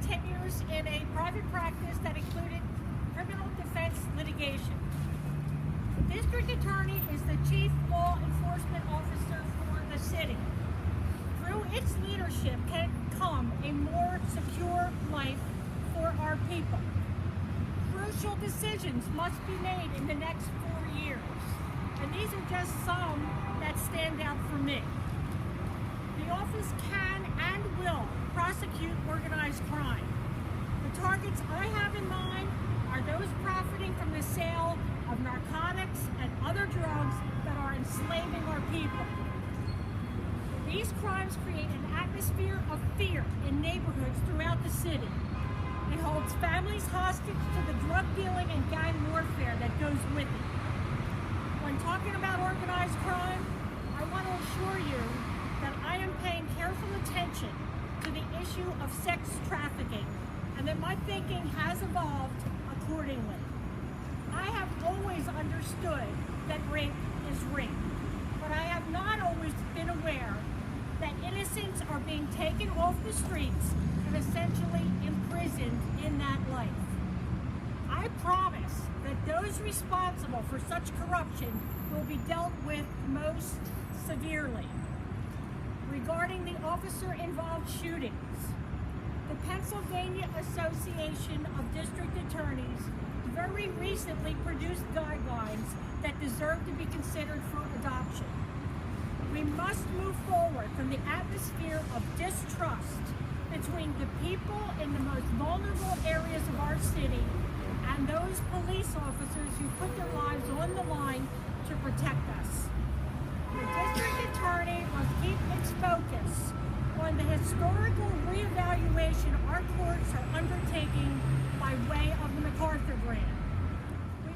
continues in a private practice that included criminal defense litigation. The district attorney is the chief law enforcement officer for the city. Through its leadership can come a more secure life for our people. Crucial decisions must be made in the next 4 years, and these are just some that stand out for me. The office can and will prosecute organized crime. The targets I have in mind are those profiting from the sale of narcotics and other drugs that are enslaving our people. These crimes create an atmosphere of fear in neighborhoods throughout the city. It holds families hostage to the drug dealing and gang warfare that goes with it. When talking about organized crime, I want to assure you that I am paying careful attention to the issue of sex trafficking and that my thinking has evolved accordingly. I have always understood that rape is rape, but I have not always been aware that innocents are being taken off the streets and essentially imprisoned in that life. I promise that those responsible for such corruption will be dealt with most severely. Regarding the officer-involved shootings, the Pennsylvania Association of District Attorneys very recently produced guidelines that deserve to be considered for adoption. We must move forward from the atmosphere of distrust between the people in the most vulnerable areas of our city and those police officers who put their lives on the line to protect us. The district attorney must keep its focus on the historical reevaluation our courts are undertaking by way of the MacArthur Grant.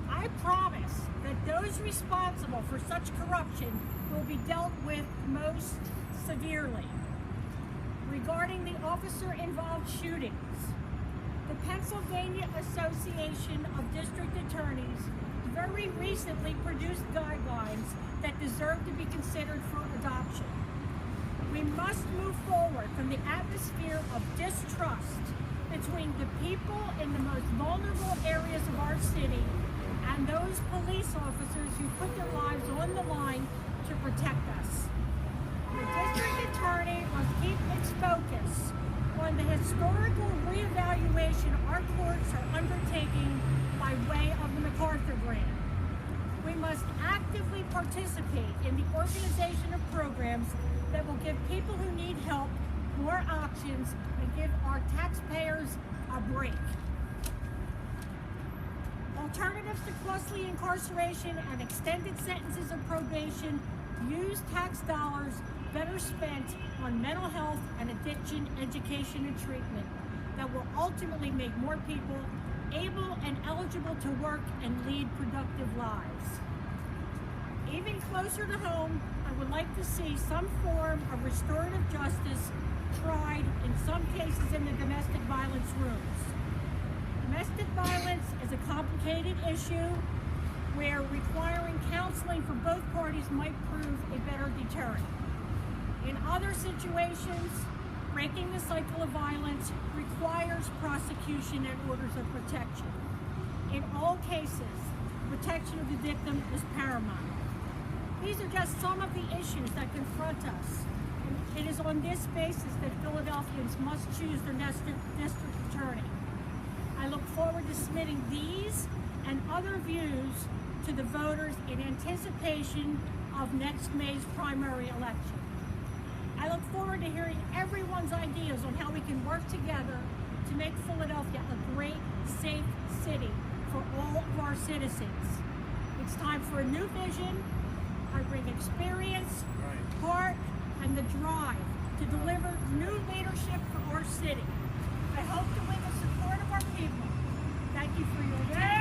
I promise that those responsible for such corruption will be dealt with most severely. Regarding the officer-involved shootings, the Pennsylvania Association of District Attorneys very recently produced guidelines that deserve to be considered for adoption. We must move forward from the atmosphere of distrust between the people in the most vulnerable areas of our city and those police officers who put their lives on the line to protect us. The district attorney must keep its focus on the historical reevaluation our courts are undertaking by way of the MacArthur Grant. We must actively participate in the organization of programs that will give people who need help more options and give our taxpayers a break. Alternatives to costly incarceration and extended sentences of probation use tax dollars better spent on mental health and addiction education and treatment that will ultimately make more people able and eligible to work and lead productive lives. Even closer to home, I would like to see some form of restorative justice tried in some cases in the domestic violence rooms. Domestic violence is a complicated issue where requiring counseling for both parties might prove a better deterrent. In other situations, breaking the cycle of violence requires prosecution and orders of protection. In all cases, protection of the victim is paramount. These are just some of the issues that confront us. And it is on this basis that Philadelphians must choose their district attorney. I look forward to submitting these and other views to the voters in anticipation of next May's primary election. I look forward to hearing everyone's ideas on how we can work together to make Philadelphia a great, safe city for all of our citizens. It's time for a new vision. I bring experience, heart, and the drive to deliver new leadership for our city. I hope to win the support of our people. Thank you for your attention.